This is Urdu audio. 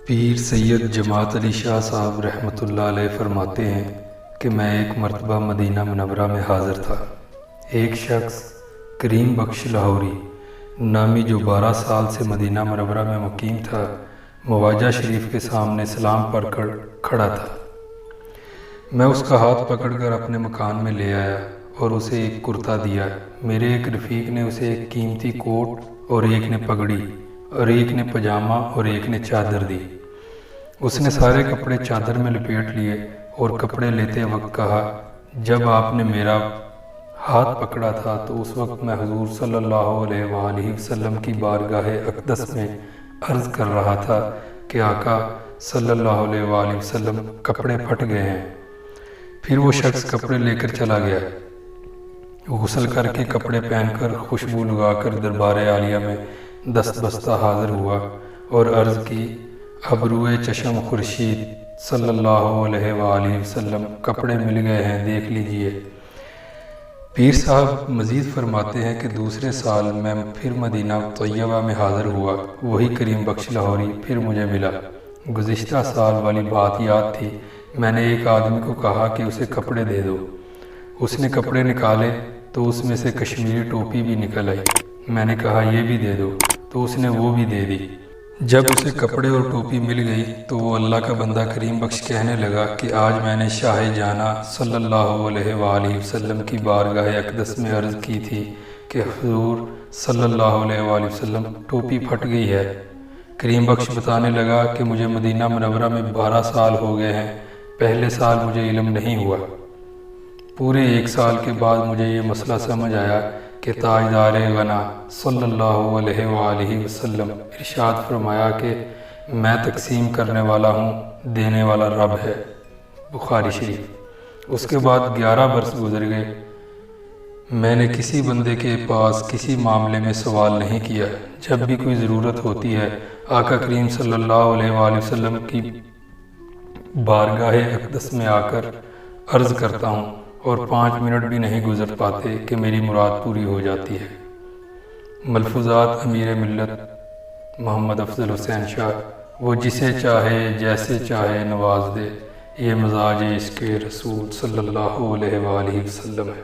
پیر سید جماعت علی شاہ صاحب رحمۃ اللہ علیہ فرماتے ہیں کہ میں ایک مرتبہ مدینہ منورہ میں حاضر تھا۔ ایک شخص کریم بخش لاہوری نامی جو 12 سال سے مدینہ منورہ میں مقیم تھا، مواجہ شریف کے سامنے سلام پڑھ کر کھڑا تھا۔ میں اس کا ہاتھ پکڑ کر اپنے مکان میں لے آیا اور اسے ایک کرتا دیا۔ میرے ایک رفیق نے اسے ایک قیمتی کوٹ اور ایک نے پگڑی اور ایک نے پاجامہ اور ایک نے چادر دی۔ اس نے سارے کپڑے چادر میں لپیٹ لیے اور کپڑے لیتے وقت کہا، جب آپ نے میرا ہاتھ پکڑا تھا تو اس وقت میں حضور صلی اللہ علیہ وآلہ وسلم کی بارگاہ اقدس میں عرض کر رہا تھا کہ آقا صلی اللہ علیہ وآلہ وسلم کپڑے پھٹ گئے ہیں۔ پھر وہ شخص کپڑے لے کر چلا گیا۔ غسل کر کے کپڑے پہن کر خوشبو لگا کر دربار عالیہ میں دست بستہ حاضر ہوا اور عرض کی، ابروئے چشم خورشید صلی اللہ علیہ وآلہ وسلم کپڑے مل گئے ہیں، دیکھ لیجئے۔ پیر صاحب مزید فرماتے ہیں کہ دوسرے سال میں پھر مدینہ طیبہ میں حاضر ہوا۔ وہی کریم بخش لاہوری پھر مجھے ملا۔ گزشتہ سال والی بات یاد تھی۔ میں نے ایک آدمی کو کہا کہ اسے کپڑے دے دو۔ اس نے کپڑے نکالے تو اس میں سے کشمیری ٹوپی بھی نکل آئی۔ میں نے کہا یہ بھی دے دو، تو اس نے وہ بھی دے دی۔ جب اسے کپڑے اور ٹوپی مل گئی تو وہ اللہ کا بندہ کریم بخش کہنے لگا کہ آج میں نے شاہ جانا صلی اللہ علیہ وآلہ وسلم کی بارگاہ اقدس میں عرض کی تھی کہ حضور صلی اللہ علیہ وآلہ وسلم ٹوپی پھٹ گئی ہے۔ کریم بخش بتانے لگا کہ مجھے مدینہ منورہ میں 12 سال ہو گئے ہیں، پہلے سال مجھے علم نہیں ہوا۔ پورے 1 سال کے بعد مجھے یہ مسئلہ سمجھ آیا کہ تاجدار غنا صلی اللہ علیہ وآلہ وسلم ارشاد فرمایا کہ میں تقسیم کرنے والا ہوں، دینے والا رب ہے۔ بخاری شریف۔ اس کے بعد 11 برس گزر گئے۔ میں نے کسی بندے کے پاس کسی معاملے میں سوال نہیں کیا۔ جب بھی کوئی ضرورت ہوتی ہے، آقا کریم صلی اللہ علیہ وآلہ وسلم کی بارگاہ اقدس میں آ کر عرض کرتا ہوں اور 5 منٹ بھی نہیں گزر پاتے کہ میری مراد پوری ہو جاتی ہے۔ ملفوظات امیر ملت محمد افضل حسین شاہ۔ وہ جسے چاہے جیسے چاہے نواز دے، یہ مزاج عشق رسول صلی اللہ علیہ وآلہ وسلم ہے۔